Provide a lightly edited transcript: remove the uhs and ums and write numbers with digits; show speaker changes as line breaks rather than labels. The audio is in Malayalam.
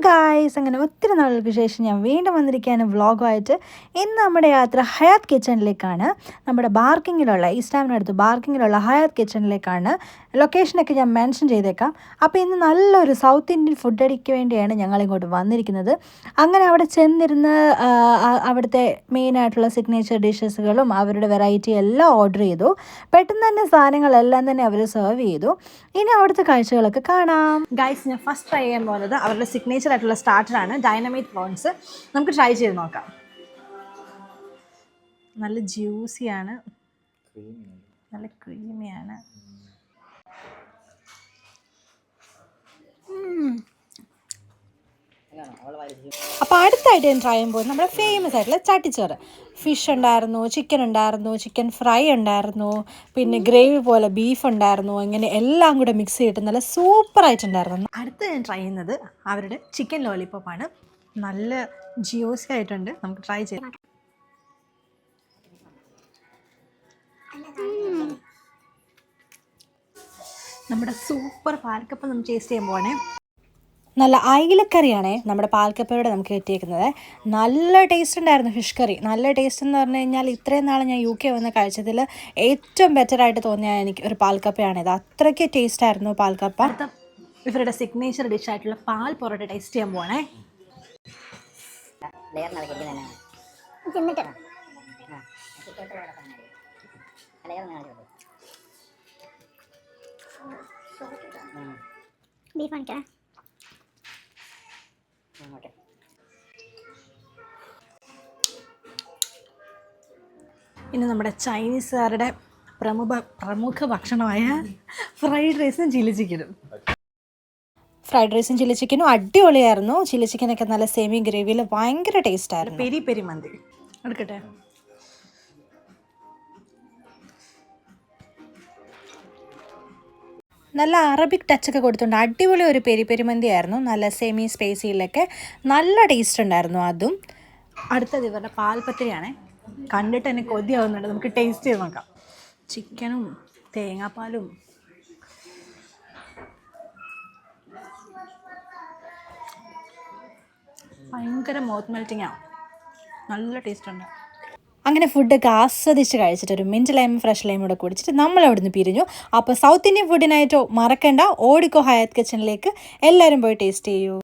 ഗായ്സ്, അങ്ങനെ ഒത്തിരി നാളുകൾക്ക് ശേഷം ഞാൻ വീണ്ടും വന്നിരിക്കുകയാണ് വ്ളോഗുമായിട്ട്. ഇന്ന് നമ്മുടെ യാത്ര ഹയാത്ത് കിച്ചണിലേക്കാണ്. നമ്മുടെ ബാർക്കിങ്ങിലുള്ള ഈസ്റ്റാമിനടുത്ത് ബാർക്കിങ്ങിലുള്ള ഹയാത്ത് കിച്ചണിലേക്കാണ്. ലൊക്കേഷനൊക്കെ ഞാൻ മെൻഷൻ ചെയ്തേക്കാം. അപ്പോൾ ഇന്ന് നല്ലൊരു സൗത്ത് ഇന്ത്യൻ ഫുഡ് അടിക്ക് വേണ്ടിയാണ് ഞങ്ങളിങ്ങോട്ട് വന്നിരിക്കുന്നത്. അങ്ങനെ അവിടെ ചെന്നിരുന്ന് അവിടുത്തെ മെയിനായിട്ടുള്ള സിഗ്നേച്ചർ ഡിഷസുകളും അവരുടെ വെറൈറ്റി എല്ലാം ഓർഡർ ചെയ്തു. പെട്ടെന്ന് തന്നെ സാധനങ്ങളെല്ലാം തന്നെ അവർ സെർവ് ചെയ്തു. ഇനി അവിടുത്തെ കാഴ്ചകളൊക്കെ കാണാം. ഗൈസ്, ഞാൻ ഫസ്റ്റ് ട്രൈ ചെയ്യാൻ പോകുന്നത് അവരുടെ സിഗ്നേച്ചർ ആയിട്ടുള്ള സ്റ്റാർട്ടറാണ്, ഡൈനമൈറ്റ് പ്രോൺസ്. നമുക്ക് ട്രൈ ചെയ്ത് നോക്കാം. നല്ല ജ്യൂസിയാണ്, നല്ല ക്രീമിയാണ്. അപ്പോൾ അടുത്തായിട്ട് ഞാൻ ട്രൈ ചെയ്യുമ്പോൾ നമ്മുടെ ഫേമസ് ആയിട്ടുള്ള ചട്ടിച്ചോറ്. ഫിഷ് ഉണ്ടായിരുന്നു, ചിക്കൻ ഉണ്ടായിരുന്നു, ചിക്കൻ ഫ്രൈ ഉണ്ടായിരുന്നു, പിന്നെ ഗ്രേവി പോലെ ബീഫ് ഉണ്ടായിരുന്നു. ഇങ്ങനെ എല്ലാം കൂടെ മിക്സ് ചെയ്തിട്ട് നല്ല സൂപ്പറായിട്ടുണ്ടായിരുന്നു. അടുത്ത് ഞാൻ ട്രൈ ചെയ്യുന്നത് അവരുടെ ചിക്കൻ ലോലിപോപ്പാണ്. നല്ല ജ്യൂസി ആയിട്ടുണ്ട്. നമുക്ക് ട്രൈ ചെയ്യാം. നമ്മുടെ സൂപ്പർ പാൽക്കപ്പം നമുക്ക് ടേസ്റ്റ് ചെയ്യാൻ പോകണേ. നല്ല അയിലക്കറിയാണേ നമ്മുടെ പാൽക്കപ്പയോടെ നമുക്ക് കിട്ടിയേക്കുന്നത്. നല്ല ടേസ്റ്റ് ഉണ്ടായിരുന്നു. ഫിഷ് കറി നല്ല ടേസ്റ്റ് എന്ന് പറഞ്ഞു കഴിഞ്ഞാൽ ഇത്രയും നാൾ ഞാൻ UK വന്ന് കഴിച്ചതിൽ ഏറ്റവും ബെറ്ററായിട്ട് തോന്നിയ എനിക്ക് ഒരു പാൽക്കപ്പയാണിത്. അത്രയ്ക്ക് ടേസ്റ്റ് ആയിരുന്നു പാൽക്കപ്പ. ഇവരുടെ സിഗ്നേച്ചർ ഡിഷായിട്ടുള്ള പാൽ പൊറോട്ട ടേസ്റ്റ് ചെയ്യാൻ പോകണേ. ഇനി നമ്മുടെ ചൈനീസുകാരുടെ പ്രമുഖ ഭക്ഷണമായ ഫ്രൈഡ് റൈസും ചില്ലി ചിക്കനും. ഫ്രൈഡ് റൈസും ചില്ലി ചിക്കനും അടിപൊളിയായിരുന്നു. ചില്ലി ചിക്കനൊക്കെ നല്ല സെമി ഗ്രേവിയിൽ ഭയങ്കര ടേസ്റ്റായിരുന്നു. പെരി പെരി മന്തി എടുക്കട്ടെ. നല്ല അറബിക് ടച്ചൊക്കെ കൊടുത്തുകൊണ്ട് അടിപൊളി ഒരു പെരി പെരി മന്തി ആയിരുന്നു. നല്ല സെമി സ്പേസിയിലൊക്കെ നല്ല ടേസ്റ്റ് ഉണ്ടായിരുന്നു അതും. അടുത്തത് ഇവരുടെ പാൽപ്പത്തിരിയാണ്. കണ്ടിട്ട് തന്നെ കൊതിയാവുന്നുണ്ട്. നമുക്ക് ടേസ്റ്റ് ചെയ്ത് നോക്കാം. ചിക്കനും തേങ്ങാപ്പാലും ഭയങ്കര മൗത്ത് മെൽറ്റിങ്ങാണ്. നല്ല ടേസ്റ്റ് ഉണ്ട്. അങ്ങനെ ഫുഡൊക്കെ ആസ്വദിച്ച് കഴിച്ചിട്ട് ഒരു മിൻറ്റ് ലൈമും ഫ്രഷ് ലൈമും കൂടെ കുടിച്ചിട്ട് നമ്മൾ അവിടുന്ന് പിരിഞ്ഞു. അപ്പോൾ സൗത്ത് ഇന്ത്യൻ ഫുഡിനായിട്ടോ മറക്കണ്ട, ഓടിക്കോ ഹയാത്ത് കിച്ചണിലേക്ക്. എല്ലാവരും പോയി ടേസ്റ്റ് ചെയ്യൂ.